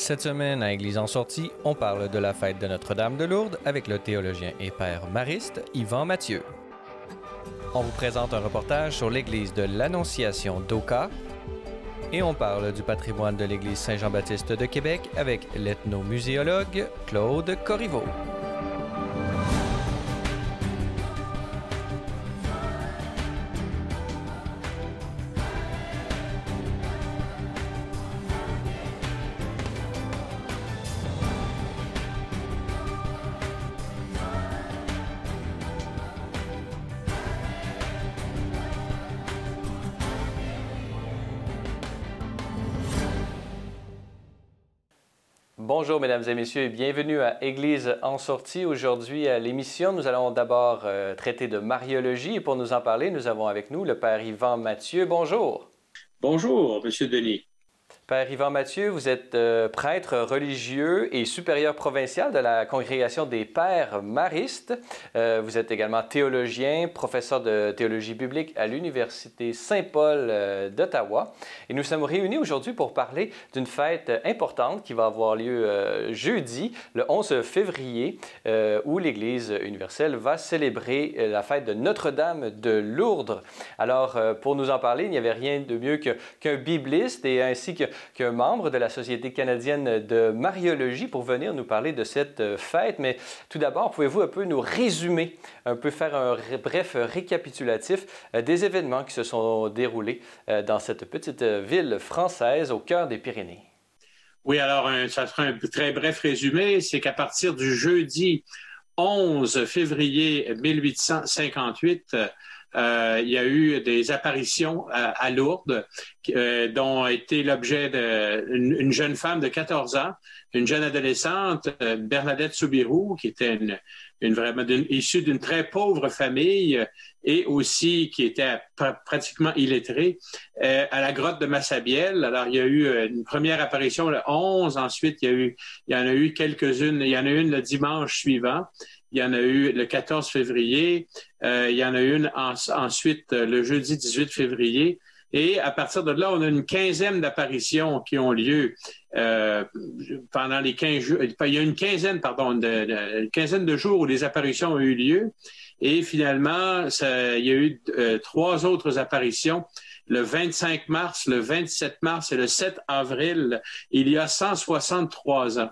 Cette semaine, à Église en sortie, on parle de la fête de Notre-Dame de Lourdes avec le théologien et père mariste Yvan Mathieu. On vous présente un reportage sur l'église de l'Annonciation d'Oka et on parle du patrimoine de l'église Saint-Jean-Baptiste de Québec avec l'ethnomuséologue Claude Corriveau. Bonjour mesdames et messieurs et bienvenue à Église en sortie. Aujourd'hui à l'émission, nous allons d'abord traiter de mariologie et pour nous en parler, nous avons avec nous le père Yvan Mathieu. Bonjour. Bonjour, Monsieur Denis. Père Yvan Mathieu, vous êtes prêtre religieux et supérieur provincial de la Congrégation des Pères Maristes. Vous êtes également théologien, professeur de théologie biblique à l'Université Saint-Paul d'Ottawa. Et nous sommes réunis aujourd'hui pour parler d'une fête importante qui va avoir lieu jeudi, le 11 février, où l'Église universelle va célébrer la fête de Notre-Dame de Lourdes. Alors, pour nous en parler, il n'y avait rien de mieux qu'un bibliste et ainsi qu'un membre de la Société canadienne de mariologie pour venir nous parler de cette fête. Mais tout d'abord, pouvez-vous un peu nous résumer, un peu faire un bref récapitulatif des événements qui se sont déroulés dans cette petite ville française au cœur des Pyrénées? Oui, alors, ça sera un très bref résumé. C'est qu'à partir du jeudi 11 février 1858, il y a eu des apparitions à Lourdes dont a été l'objet d'une jeune femme de 14 ans, une jeune adolescente, Bernadette Soubirous, qui était vraiment issue d'une très pauvre famille et aussi qui était pratiquement illettrée, à la grotte de Massabielle. Alors, il y a eu une première apparition le 11, ensuite il y en a eu quelques-unes, il y en a une le dimanche suivant. Il y en a eu le 14 février, il y en a une ensuite le jeudi 18 février. Et à partir de là, on a une quinzaine d'apparitions qui ont lieu pendant les 15 jours. Il y a une quinzaine de jours où les apparitions ont eu lieu. Et finalement, il y a eu 3 autres apparitions. Le 25 mars, le 27 mars et le 7 avril, il y a 163 ans.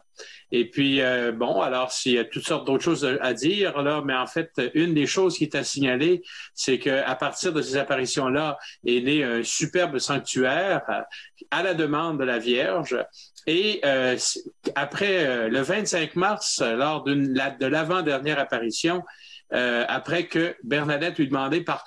Et puis, alors, s'il y a toutes sortes d'autres choses à dire, là, mais en fait, une des choses qui est à signaler, c'est qu'à partir de ces apparitions-là est né un superbe sanctuaire à la demande de la Vierge. Et après le 25 mars, lors de l'avant-dernière apparition, après que Bernadette lui demandait par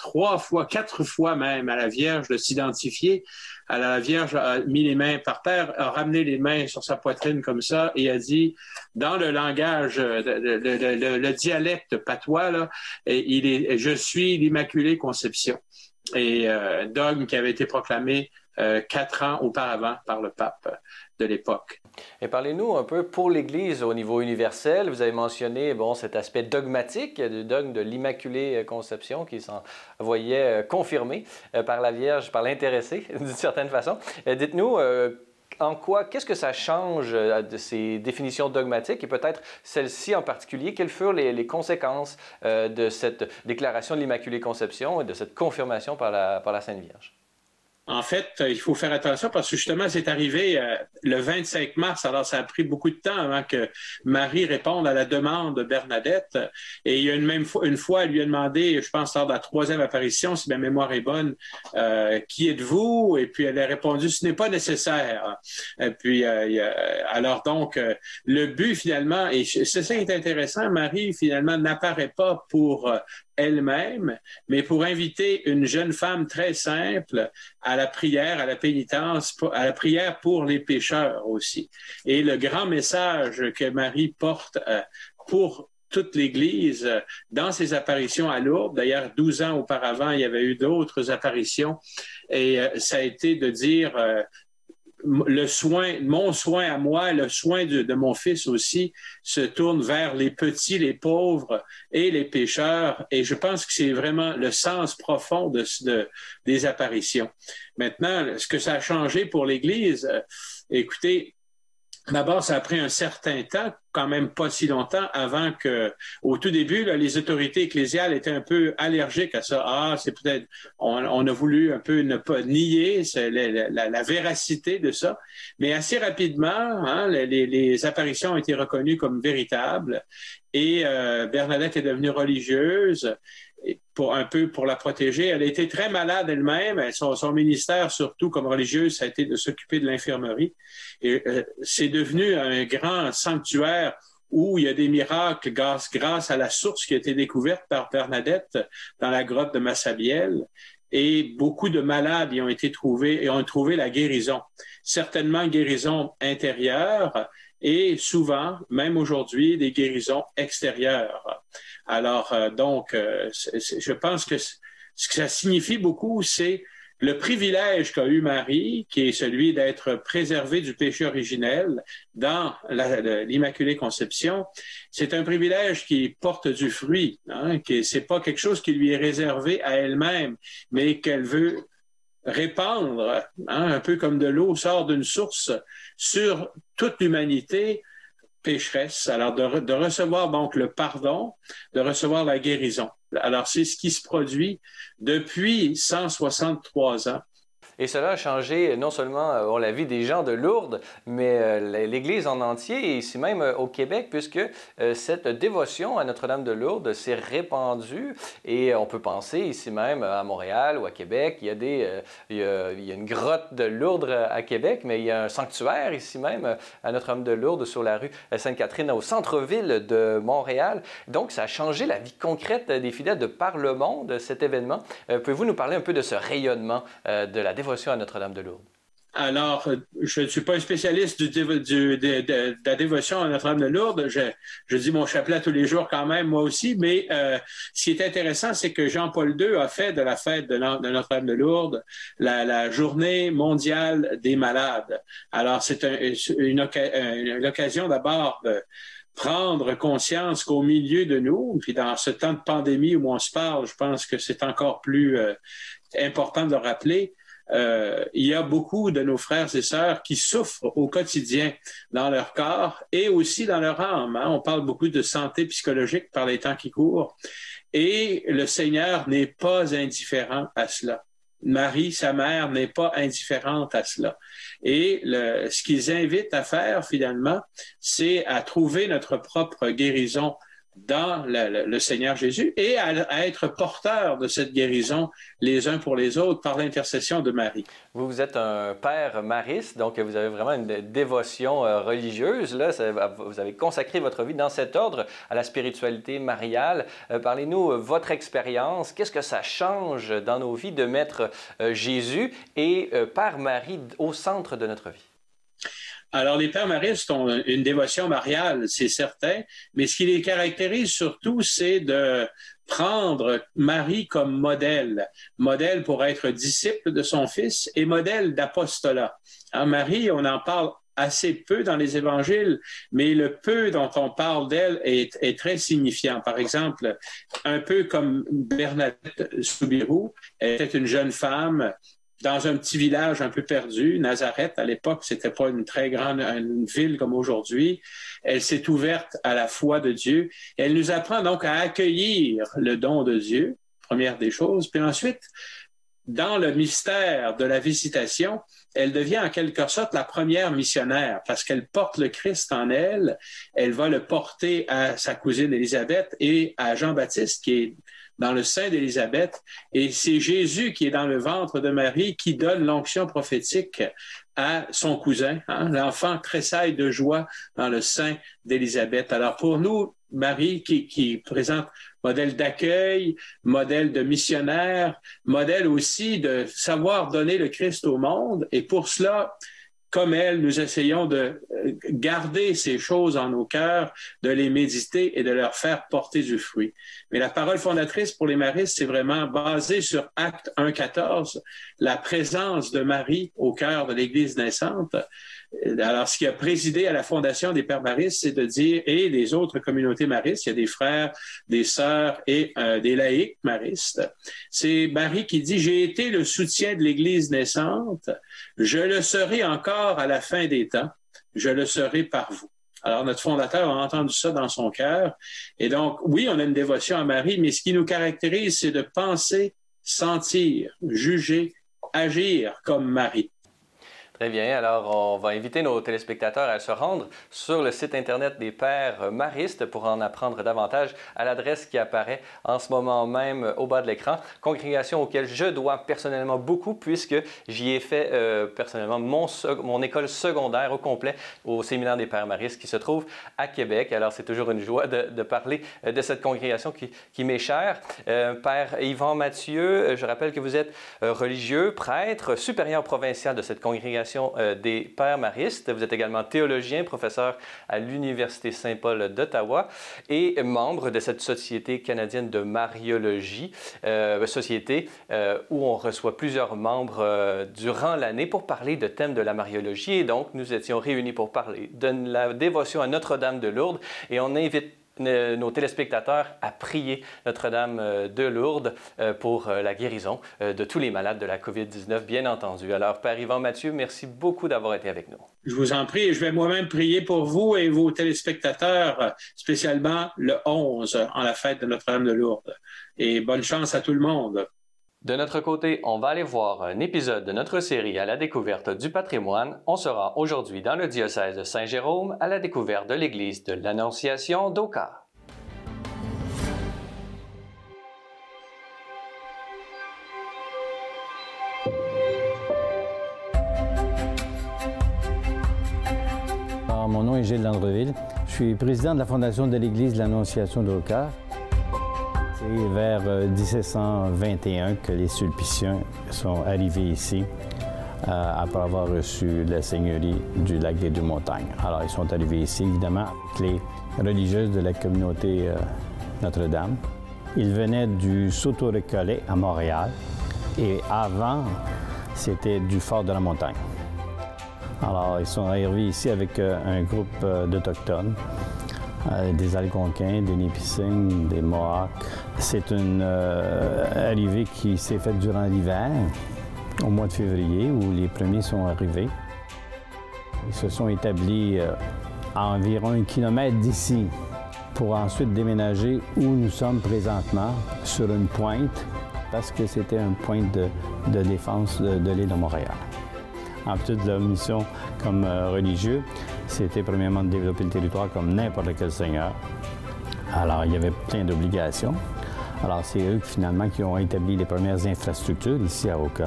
4 fois même à la Vierge de s'identifier, la Vierge a mis les mains par terre, a ramené les mains sur sa poitrine comme ça et a dit, dans le langage, le dialecte patois, là, je suis l'Immaculée Conception. Et dogme qui avait été proclamé 4 ans auparavant par le pape de l'époque. Et parlez-nous un peu pour l'Église au niveau universel. Vous avez mentionné cet aspect dogmatique du dogme de l'Immaculée Conception qui s'en voyait confirmé par la Vierge, par l'intéressé d'une certaine façon. Dites-nous qu'est-ce que ça change de ces définitions dogmatiques et peut-être celle-ci en particulier, quelles furent les conséquences de cette déclaration de l'Immaculée Conception et de cette confirmation par la Sainte Vierge? En fait, il faut faire attention parce que justement, c'est arrivé le 25 mars. Alors, ça a pris beaucoup de temps avant que Marie réponde à la demande de Bernadette. Et il y a une fois, elle lui a demandé, je pense, lors de la 3e apparition, si ma mémoire est bonne, qui êtes-vous? Et puis, elle a répondu, ce n'est pas nécessaire. Et puis, alors donc, le but finalement, et c'est ça qui est intéressant, Marie finalement n'apparaît pas pour elle-même, mais pour inviter une jeune femme très simple à la prière, à la pénitence, à la prière pour les pécheurs aussi. Et le grand message que Marie porte pour toute l'Église dans ses apparitions à Lourdes, d'ailleurs 12 ans auparavant, il y avait eu d'autres apparitions, et ça a été de dire mon soin à moi, le soin de mon fils aussi, se tourne vers les petits, les pauvres et les pécheurs. Et je pense que c'est vraiment le sens profond des apparitions. Maintenant, ce que ça a changé pour l'Église, écoutez, D'abord, ça a pris un certain temps, quand même pas si longtemps, avant que, au tout début, là, les autorités ecclésiales étaient un peu allergiques à ça. Ah, c'est peut-être, on a voulu un peu ne pas nier la véracité de ça, mais assez rapidement, hein, les apparitions ont été reconnues comme véritables et Bernadette est devenue religieuse. Un peu pour la protéger. Elle a été très malade elle-même. Son ministère, surtout comme religieuse, ça a été de s'occuper de l'infirmerie. Et c'est devenu un grand sanctuaire où il y a des miracles grâce à la source qui a été découverte par Bernadette dans la grotte de Massabielle. Et beaucoup de malades y ont été trouvés et ont trouvé la guérison. Certainement guérison intérieure et souvent, même aujourd'hui, des guérisons extérieures. Alors, je pense que ce que ça signifie beaucoup, c'est le privilège qu'a eu Marie, qui est celui d'être préservée du péché originel dans l'Immaculée Conception. C'est un privilège qui porte du fruit, hein, c'est pas quelque chose qui lui est réservé à elle-même, mais qu'elle veut répandre, hein, un peu comme de l'eau sort d'une source, sur toute l'humanité pécheresse. Alors, de recevoir donc le pardon, de recevoir la guérison. Alors, c'est ce qui se produit depuis 163 ans. Et cela a changé non seulement la vie des gens de Lourdes, mais l'Église en entier, et ici même au Québec, puisque cette dévotion à Notre-Dame de Lourdes s'est répandue. Et on peut penser ici même à Montréal ou à Québec, il y a une grotte de Lourdes à Québec, mais il y a un sanctuaire ici même à Notre-Dame de Lourdes sur la rue Sainte-Catherine, au centre-ville de Montréal. Donc, ça a changé la vie concrète des fidèles de par le monde, cet événement. Pouvez-vous nous parler un peu de ce rayonnement de la dévotion à Notre-Dame de Lourdes? Alors, je ne suis pas un spécialiste de la dévotion à Notre-Dame de Lourdes. Je dis mon chapelet tous les jours quand même, moi aussi. Mais ce qui est intéressant, c'est que Jean-Paul II a fait de la fête de Notre-Dame de Lourdes la journée mondiale des malades. Alors, c'est une occasion d'abord de prendre conscience qu'au milieu de nous, puis dans ce temps de pandémie où on se parle, je pense que c'est encore plus important de le rappeler. Il y a beaucoup de nos frères et sœurs qui souffrent au quotidien dans leur corps et aussi dans leur âme. Hein. On parle beaucoup de santé psychologique par les temps qui courent et le Seigneur n'est pas indifférent à cela. Marie, sa mère, n'est pas indifférente à cela. Et ce qu'ils invitent à faire, finalement, c'est à trouver notre propre guérison dans le Seigneur Jésus et à être porteur de cette guérison les uns pour les autres par l'intercession de Marie. Vous êtes un père mariste, donc vous avez vraiment une dévotion religieuse. Là, vous avez consacré votre vie dans cet ordre à la spiritualité mariale. Parlez-nous votre expérience. Qu'est-ce que ça change dans nos vies de mettre Jésus et Père Marie au centre de notre vie? Alors, les pères maristes ont une dévotion mariale, c'est certain, mais ce qui les caractérise surtout, c'est de prendre Marie comme modèle pour être disciple de son fils et modèle d'apostolat. En Marie, on en parle assez peu dans les évangiles, mais le peu dont on parle d'elle est très signifiant. Par exemple, un peu comme Bernadette Soubirous, elle était une jeune femme dans un petit village un peu perdu, Nazareth, à l'époque, c'était pas une très grande une ville comme aujourd'hui. Elle s'est ouverte à la foi de Dieu. Elle nous apprend donc à accueillir le don de Dieu, première des choses. Puis ensuite, dans le mystère de la visitation, elle devient en quelque sorte la première missionnaire parce qu'elle porte le Christ en elle. Elle va le porter à sa cousine Élisabeth et à Jean-Baptiste qui est dans le sein d'Élisabeth, et c'est Jésus qui est dans le ventre de Marie qui donne l'onction prophétique à son cousin. Hein? L'enfant tressaille de joie dans le sein d'Élisabeth. Alors pour nous, Marie qui présente modèle d'accueil, modèle de missionnaire, modèle aussi de savoir donner le Christ au monde, et pour cela, comme elle, nous essayons de garder ces choses en nos cœurs, de les méditer et de leur faire porter du fruit. Mais la parole fondatrice pour les maristes, c'est vraiment basé sur Acte 1,14, la présence de Marie au cœur de l'Église naissante. Alors, ce qui a présidé à la fondation des Pères maristes, c'est de dire, et des autres communautés maristes, il y a des frères, des sœurs et des laïcs maristes. C'est Marie qui dit, j'ai été le soutien de l'Église naissante, je le serai encore à la fin des temps. je le serai par vous. Alors, notre fondateur a entendu ça dans son cœur. Et donc, oui, on a une dévotion à Marie, mais ce qui nous caractérise, c'est de penser, sentir, juger, agir comme Marie. Très bien. Alors, on va inviter nos téléspectateurs à se rendre sur le site Internet des Pères Maristes pour en apprendre davantage à l'adresse qui apparaît en ce moment même au bas de l'écran. Congrégation auquel je dois personnellement beaucoup puisque j'y ai fait personnellement mon école secondaire au complet au Séminaire des Pères Maristes qui se trouve à Québec. Alors, c'est toujours une joie de parler de cette congrégation qui m'est chère. Père Yvan Mathieu, je rappelle que vous êtes religieux, prêtre, supérieur provincial de cette congrégation des Pères Maristes. Vous êtes également théologien, professeur à l'Université Saint-Paul d'Ottawa et membre de cette Société canadienne de Mariologie, société où on reçoit plusieurs membres durant l'année pour parler de thèmes de la Mariologie. Et donc, nous étions réunis pour parler de la dévotion à Notre-Dame de Lourdes et on invite nos téléspectateurs à prier Notre-Dame de Lourdes pour la guérison de tous les malades de la COVID-19, bien entendu. Alors, Père Yvan Mathieu, merci beaucoup d'avoir été avec nous. Je vous en prie et je vais moi-même prier pour vous et vos téléspectateurs, spécialement le 11, en la fête de Notre-Dame de Lourdes. Et bonne chance à tout le monde. De notre côté, on va aller voir un épisode de notre série à la découverte du patrimoine. On sera aujourd'hui dans le diocèse de Saint-Jérôme à la découverte de l'église de l'Annonciation d'Oka. Mon nom est Gilles Landreville. Je suis président de la fondation de l'église de l'Annonciation d'Oka. C'est vers 1721 que les Sulpiciens sont arrivés ici après avoir reçu la seigneurie du lac des Deux-Montagnes. Alors, ils sont arrivés ici, évidemment, avec les religieuses de la communauté Notre-Dame. Ils venaient du Sauto-Récollet à Montréal et avant, c'était du Fort de la Montagne. Alors, ils sont arrivés ici avec un groupe d'Autochtones. Des Algonquins, des Nipissing, des Mohawks. C'est une arrivée qui s'est faite durant l'hiver, au mois de février, où les premiers sont arrivés. Ils se sont établis à environ 1 kilomètre d'ici pour ensuite déménager où nous sommes présentement, sur une pointe, parce que c'était une pointe de défense de l'île de Montréal. En plus de leur mission comme religieux, c'était premièrement de développer le territoire comme n'importe quel seigneur. Alors, il y avait plein d'obligations. Alors, c'est eux finalement qui ont établi les premières infrastructures ici à Oka.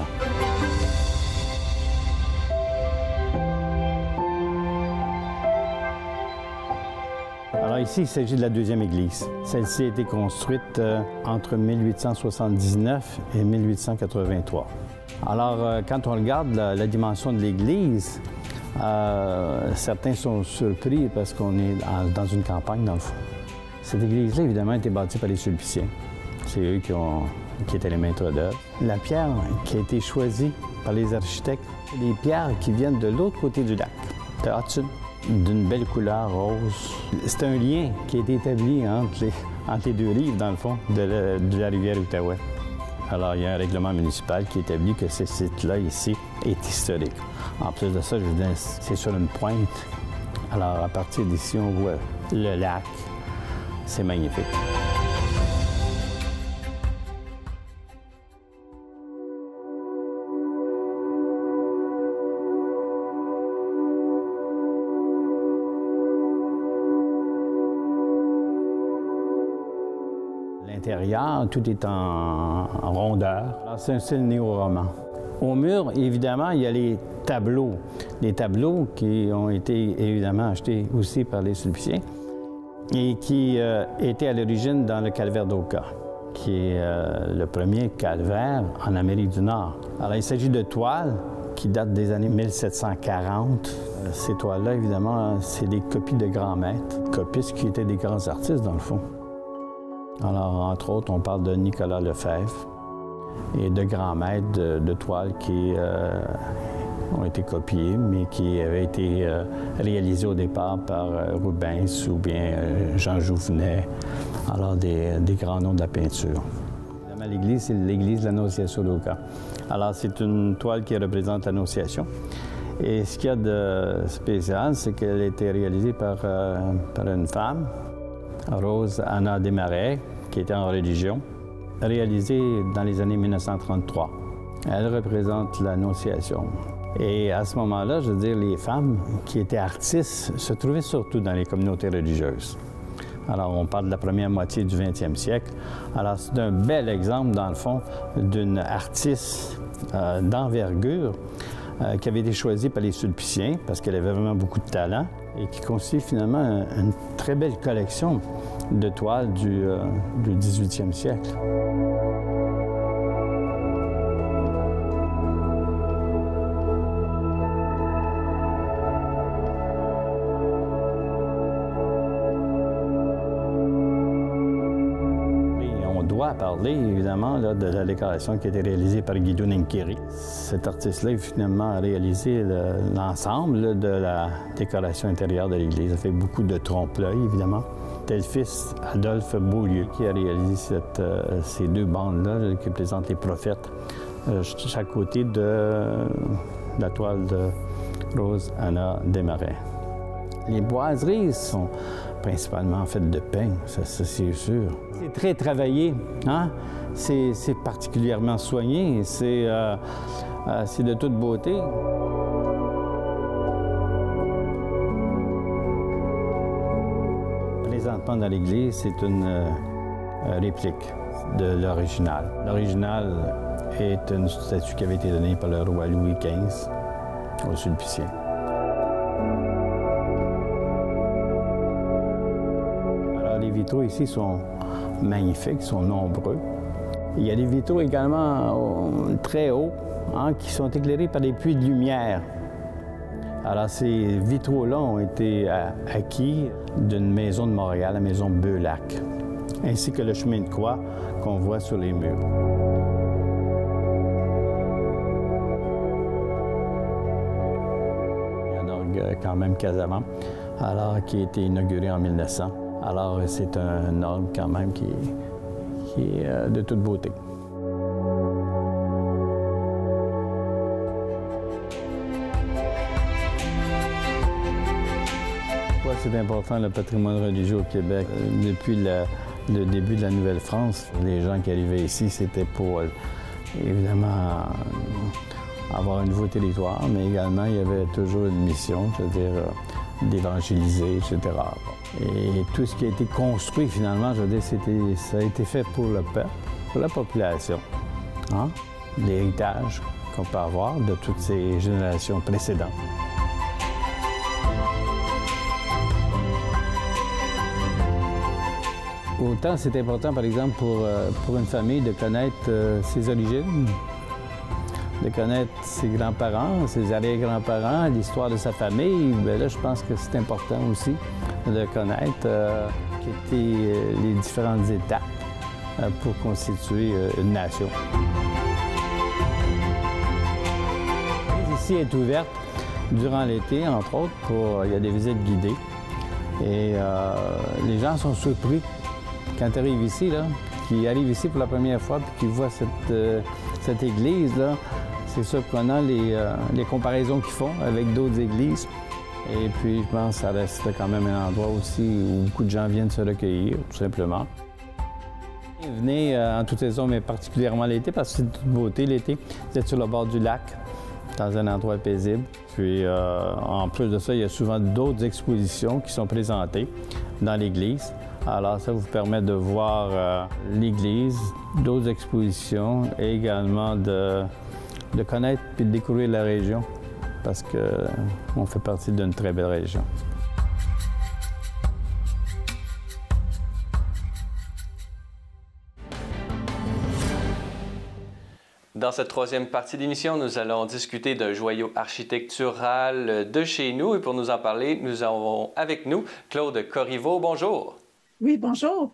Alors ici, il s'agit de la deuxième église. Celle-ci a été construite entre 1879 et 1883. Alors, quand on regarde la dimension de l'église, certains sont surpris parce qu'on est dans une campagne, dans le fond. Cette église-là, évidemment, a été bâtie par les Sulpiciens. C'est eux qui étaient les maîtres d'œuvre. La pierre qui a été choisie par les architectes, les pierres qui viennent de l'autre côté du lac, de Hudson, d'une belle couleur rose. C'est un lien qui a été établi entre les deux rives, dans le fond, de la rivière Outaouais. Alors, il y a un règlement municipal qui établit que ce site-là, ici, est historique. En plus de ça, je vous dis, c'est sur une pointe. Alors, à partir d'ici, on voit le lac. C'est magnifique. L'intérieur, tout est en rondeur. C'est un style néo-roman. Au mur, évidemment, il y a les tableaux. Les tableaux qui ont été évidemment achetés aussi par les Sulpiciens et qui étaient à l'origine dans le calvaire d'Oka, qui est le premier calvaire en Amérique du Nord. Alors, il s'agit de toiles qui datent des années 1740. Ces toiles-là, évidemment, c'est des copies de grands maîtres, copistes qui étaient des grands artistes, dans le fond. Alors, entre autres, on parle de Nicolas Lefebvre et de grands maîtres de toiles qui ont été copiés, mais qui avaient été réalisés au départ par Rubens ou bien Jean Jouvenet, alors des grands noms de la peinture. L'église, c'est l'église de l'Annonciation d'Oka. Alors, c'est une toile qui représente l'Annonciation Et ce qu'il y a de spécial, c'est qu'elle a été réalisée par une femme, Rose Anna Desmarais, qui était en religion, réalisée dans les années 1933. Elle représente l'Annonciation. Et à ce moment-là, je veux dire, les femmes qui étaient artistes se trouvaient surtout dans les communautés religieuses. Alors, on parle de la première moitié du 20e siècle. Alors, c'est un bel exemple, dans le fond, d'une artiste d'envergure qui avait été choisie par les Sulpiciens parce qu'elle avait vraiment beaucoup de talent et qui constitue finalement une très belle collection de toiles du 18e siècle. Parler évidemment là, de la décoration qui a été réalisée par Guido Nincheri. Cet artiste-là, finalement, a réalisé l'ensemble de la décoration intérieure de l'église. Il a fait beaucoup de trompe-l'œil, évidemment. C'était le fils Adolphe Beaulieu qui a réalisé ces deux bandes-là qui représentent les prophètes, chaque côté de la toile de Rose Anna Desmarais. Les boiseries sont principalement faites de peigne, ça c'est sûr. C'est très travaillé, hein? C'est particulièrement soigné, c'est de toute beauté. Présentement dans l'église, c'est une réplique de l'original. L'original est une statue qui avait été donnée par le roi Louis XV aux Sulpiciens. Les vitraux ici sont magnifiques, sont nombreux. Il y a des vitraux également très hauts, hein, qui sont éclairés par des puits de lumière. Alors ces vitraux-là ont été acquis d'une maison de Montréal, la maison Beulac, ainsi que le chemin de croix qu'on voit sur les murs. Il y a un orgue quand même Casavant, alors qui a été inauguré en 1900. Alors, c'est un orgue quand même qui est de toute beauté. Pourquoi c'est important le patrimoine religieux au Québec? Depuis le début de la Nouvelle-France, les gens qui arrivaient ici, c'était pour, évidemment, avoir un nouveau territoire, mais également, il y avait toujours une mission, c'est-à-dire d'évangéliser, etc. Et tout ce qui a été construit, finalement, je veux dire, ça a été fait pour le peuple, pour la population. Hein? L'héritage qu'on peut avoir de toutes ces générations précédentes. Autant c'est important, par exemple, pour une famille de connaître ses origines, de connaître ses grands-parents, ses arrière-grands-parents, l'histoire de sa famille. Bien là, je pense que c'est important aussi de connaître quelles étaient les différentes étapes pour constituer une nation. Ici est ouverte durant l'été, entre autres, il y a des visites guidées. Et les gens sont surpris quand ils arrivent ici, là, qui arrivent ici pour la première fois puis qui voient cette église-là. C'est surprenant les comparaisons qu'ils font avec d'autres églises. Et puis, je pense que ça reste quand même un endroit aussi où beaucoup de gens viennent se recueillir, tout simplement. Venez en toute saison, mais particulièrement l'été, parce que c'est de toute beauté l'été. Vous êtes sur le bord du lac, dans un endroit paisible. Puis, en plus de ça, il y a souvent d'autres expositions qui sont présentées dans l'église. Alors, ça vous permet de voir l'église, d'autres expositions et également de connaître et de découvrir la région, parce qu'on fait partie d'une très belle région. Dans cette troisième partie d'émission, nous allons discuter d'un joyau architectural de chez nous. Et pour nous en parler, nous avons avec nous Claude Corriveau. Bonjour. Oui, bonjour.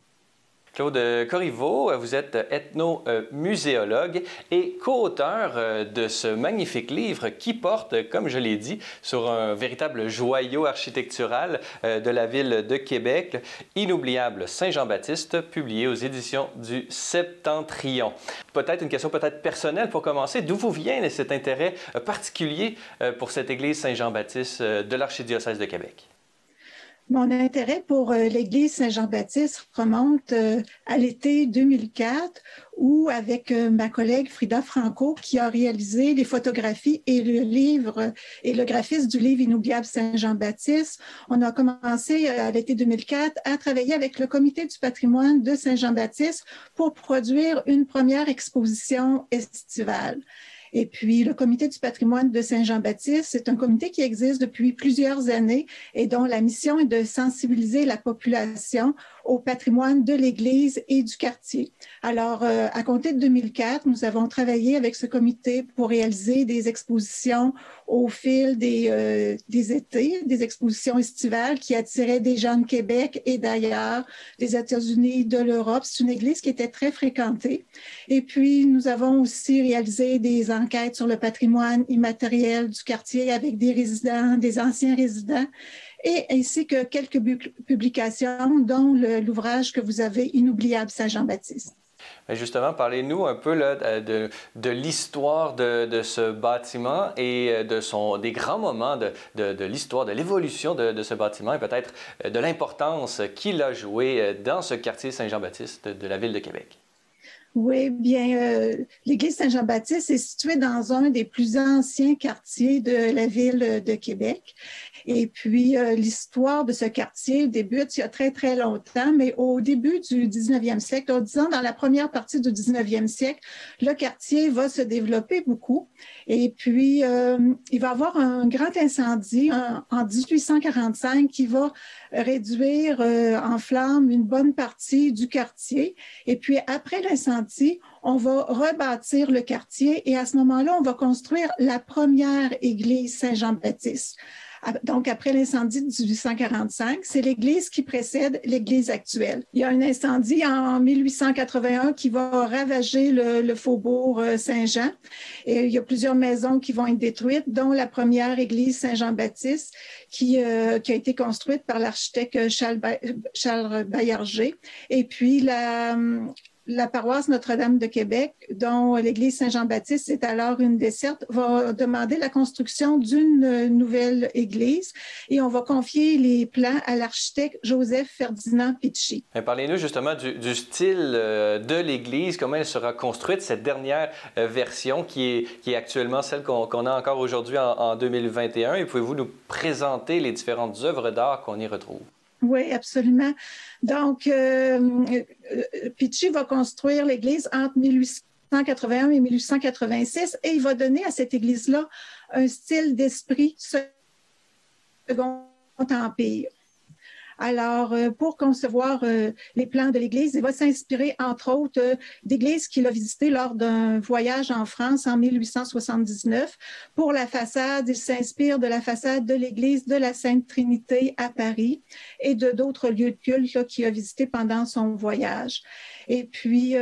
Claude Corriveau, vous êtes ethnomuséologue et co-auteur de ce magnifique livre qui porte, comme je l'ai dit, sur un véritable joyau architectural de la ville de Québec, Inoubliable Saint-Jean-Baptiste, publié aux éditions du Septentrion. Peut-être une question peut-être personnelle pour commencer. D'où vous vient cet intérêt particulier pour cette église Saint-Jean-Baptiste de l'archidiocèse de Québec? Mon intérêt pour l'église Saint-Jean-Baptiste remonte à l'été 2004 où, avec ma collègue Frida Franco, qui a réalisé les photographies et le livre et le graphisme du livre Inoubliable Saint-Jean-Baptiste, on a commencé à l'été 2004 à travailler avec le Comité du patrimoine de Saint-Jean-Baptiste pour produire une première exposition estivale. Et puis, le Comité du patrimoine de Saint-Jean-Baptiste, c'est un comité qui existe depuis plusieurs années et dont la mission est de sensibiliser la population au patrimoine de l'Église et du quartier. Alors, à compter de 2004, nous avons travaillé avec ce comité pour réaliser des expositions au fil des étés, des expositions estivales qui attiraient des gens de Québec et d'ailleurs, des États-Unis, de l'Europe. C'est une église qui était très fréquentée. Et puis, nous avons aussi réalisé des enquêtes sur le patrimoine immatériel du quartier avec des résidents, des anciens résidents, et ainsi que quelques publications, dont l'ouvrage que vous avez, Inoubliable Saint-Jean-Baptiste. Justement, parlez-nous un peu là, de l'histoire de ce bâtiment et des grands moments de l'histoire, de l'évolution de ce bâtiment et peut-être de l'importance qu'il a joué dans ce quartier Saint-Jean-Baptiste de la ville de Québec. Oui, bien, l'église Saint-Jean-Baptiste est située dans un des plus anciens quartiers de la ville de Québec. Et puis, l'histoire de ce quartier débute il y a très, très longtemps, mais au début du 19e siècle, disons dans la première partie du 19e siècle, le quartier va se développer beaucoup. Et puis, il va y avoir un grand incendie en 1845 qui va réduire en flammes une bonne partie du quartier. Et puis, après l'incendie, on va rebâtir le quartier et à ce moment-là, on va construire la première église Saint-Jean-Baptiste. Donc, après l'incendie de 1845, c'est l'église qui précède l'église actuelle. Il y a un incendie en 1881 qui va ravager le faubourg Saint-Jean. Et il y a plusieurs maisons qui vont être détruites, dont la première église Saint-Jean-Baptiste qui a été construite par l'architecte Charles Baillarger. Et puis, la paroisse Notre-Dame de Québec, dont l'église Saint-Jean-Baptiste est alors une desserte, va demander la construction d'une nouvelle église et on va confier les plans à l'architecte Joseph-Ferdinand Picci. Parlez-nous justement du style de l'église, comment elle sera construite, cette dernière version qui est actuellement celle qu'on a encore aujourd'hui en 2021. Et pouvez-vous nous présenter les différentes œuvres d'art qu'on y retrouve? Oui, absolument. Donc, Picci va construire l'église entre 1881 et 1886 et il va donner à cette église-là un style d'esprit Second Empire. Alors, pour concevoir les plans de l'Église, il va s'inspirer, entre autres, d'églises qu'il a visitées lors d'un voyage en France en 1879. Pour la façade, il s'inspire de la façade de l'Église de la Sainte Trinité à Paris et de d'autres lieux de culte qu'il a visités pendant son voyage. Et puis,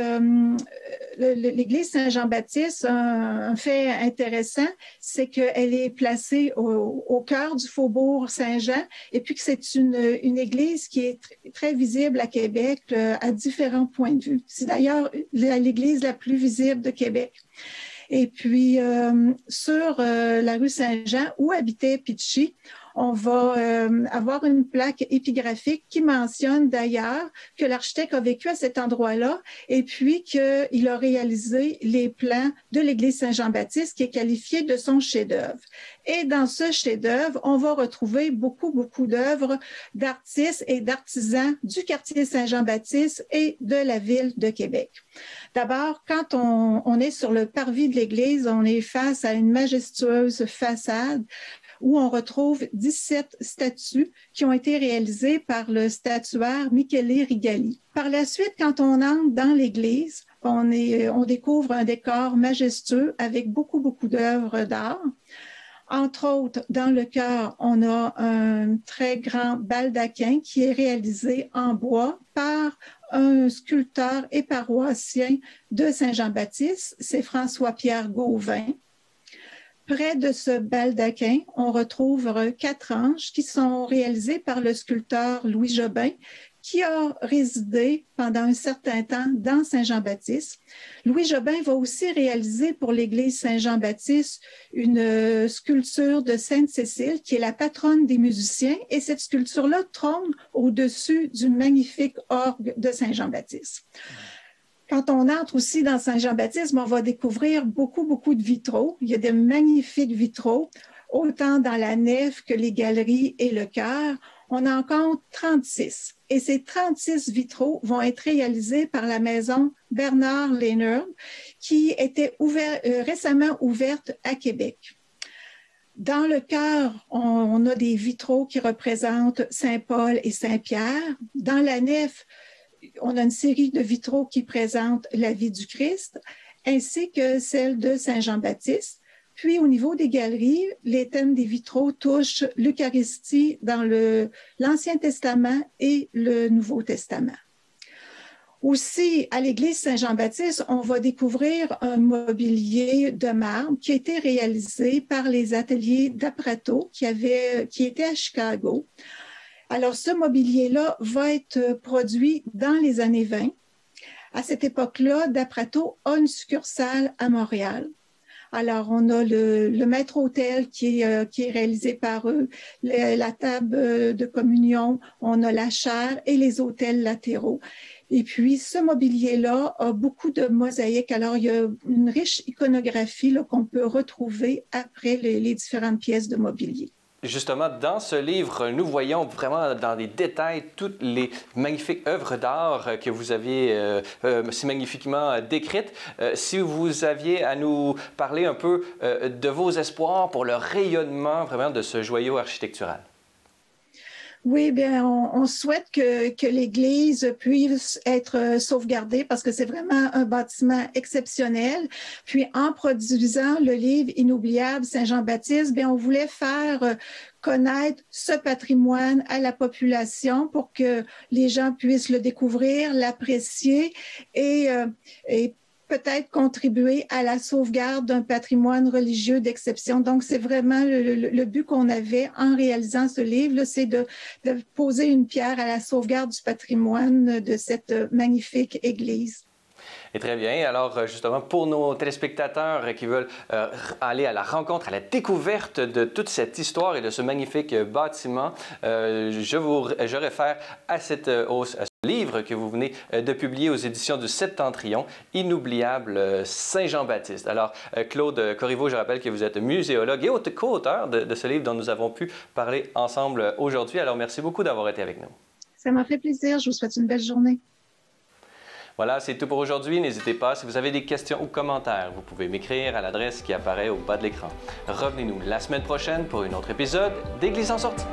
l'église Saint-Jean-Baptiste, un fait intéressant, c'est qu'elle est placée au cœur du faubourg Saint-Jean et puis que c'est une église qui est très visible à Québec à différents points de vue. C'est d'ailleurs l'église la plus visible de Québec. Et puis, sur la rue Saint-Jean, où habitait Picci, on va avoir une plaque épigraphique qui mentionne d'ailleurs que l'architecte a vécu à cet endroit-là et puis qu'il a réalisé les plans de l'église Saint-Jean-Baptiste qui est qualifié de son chef-d'œuvre. Et dans ce chef-d'œuvre, on va retrouver beaucoup d'œuvres d'artistes et d'artisans du quartier Saint-Jean-Baptiste et de la ville de Québec. D'abord, quand on est sur le parvis de l'église, on est face à une majestueuse façade où on retrouve 17 statues qui ont été réalisées par le statuaire Michele Rigali. Par la suite, quand on entre dans l'église, on découvre un décor majestueux avec beaucoup d'œuvres d'art. Entre autres, dans le chœur, on a un très grand baldaquin qui est réalisé en bois par un sculpteur et paroissien de Saint-Jean-Baptiste, c'est François-Pierre Gauvin. Près de ce baldaquin, on retrouve 4 anges qui sont réalisés par le sculpteur Louis Jobin, qui a résidé pendant un certain temps dans Saint-Jean-Baptiste. Louis Jobin va aussi réaliser pour l'église Saint-Jean-Baptiste une sculpture de Sainte-Cécile, qui est la patronne des musiciens, et cette sculpture-là trône au-dessus du magnifique orgue de Saint-Jean-Baptiste. Quand on entre aussi dans Saint-Jean-Baptiste, on va découvrir beaucoup de vitraux. Il y a de magnifiques vitraux, autant dans la nef que les galeries et le chœur. On en compte 36. Et ces 36 vitraux vont être réalisés par la maison Bernard Lénard, qui était récemment ouverte à Québec. Dans le chœur, on a des vitraux qui représentent Saint-Paul et Saint-Pierre. Dans la nef, on a une série de vitraux qui présentent la vie du Christ, ainsi que celle de Saint-Jean-Baptiste. Puis, au niveau des galeries, les thèmes des vitraux touchent l'Eucharistie dans l'Ancien Testament et le Nouveau Testament. Aussi, à l'église Saint-Jean-Baptiste, on va découvrir un mobilier de marbre qui a été réalisé par les ateliers d'Aprato qui étaient à Chicago. Alors, ce mobilier-là va être produit dans les années 20. À cette époque-là, d'Aprato a une succursale à Montréal. Alors, on a le maître-autel qui est réalisé par eux, la table de communion, on a la chaire et les autels latéraux. Et puis, ce mobilier-là a beaucoup de mosaïques. Alors, il y a une riche iconographie qu'on peut retrouver après les différentes pièces de mobilier. Justement, dans ce livre, nous voyons vraiment dans les détails toutes les magnifiques œuvres d'art que vous aviez si magnifiquement décrites. Si vous aviez à nous parler un peu de vos espoirs pour le rayonnement vraiment de ce joyau architectural. Oui, bien, on souhaite que l'Église puisse être sauvegardée parce que c'est vraiment un bâtiment exceptionnel. Puis, en produisant le livre Inoubliable Saint-Jean-Baptiste, bien, on voulait faire connaître ce patrimoine à la population pour que les gens puissent le découvrir, l'apprécier et peut-être contribuer à la sauvegarde d'un patrimoine religieux d'exception. Donc, c'est vraiment le but qu'on avait en réalisant ce livre, c'est de poser une pierre à la sauvegarde du patrimoine de cette magnifique église. Et très bien. Alors, justement, pour nos téléspectateurs qui veulent aller à la rencontre, à la découverte de toute cette histoire et de ce magnifique bâtiment, je réfère à ce livre que vous venez de publier aux éditions du Septentrion, Inoubliable Saint-Jean-Baptiste. Alors, Claude Corriveau, je rappelle que vous êtes muséologue et co-auteur de ce livre dont nous avons pu parler ensemble aujourd'hui. Alors, merci beaucoup d'avoir été avec nous. Ça m'a fait plaisir. Je vous souhaite une belle journée. Voilà, c'est tout pour aujourd'hui. N'hésitez pas, si vous avez des questions ou commentaires, vous pouvez m'écrire à l'adresse qui apparaît au bas de l'écran. Revenez-nous la semaine prochaine pour un autre épisode d'Église en sortie.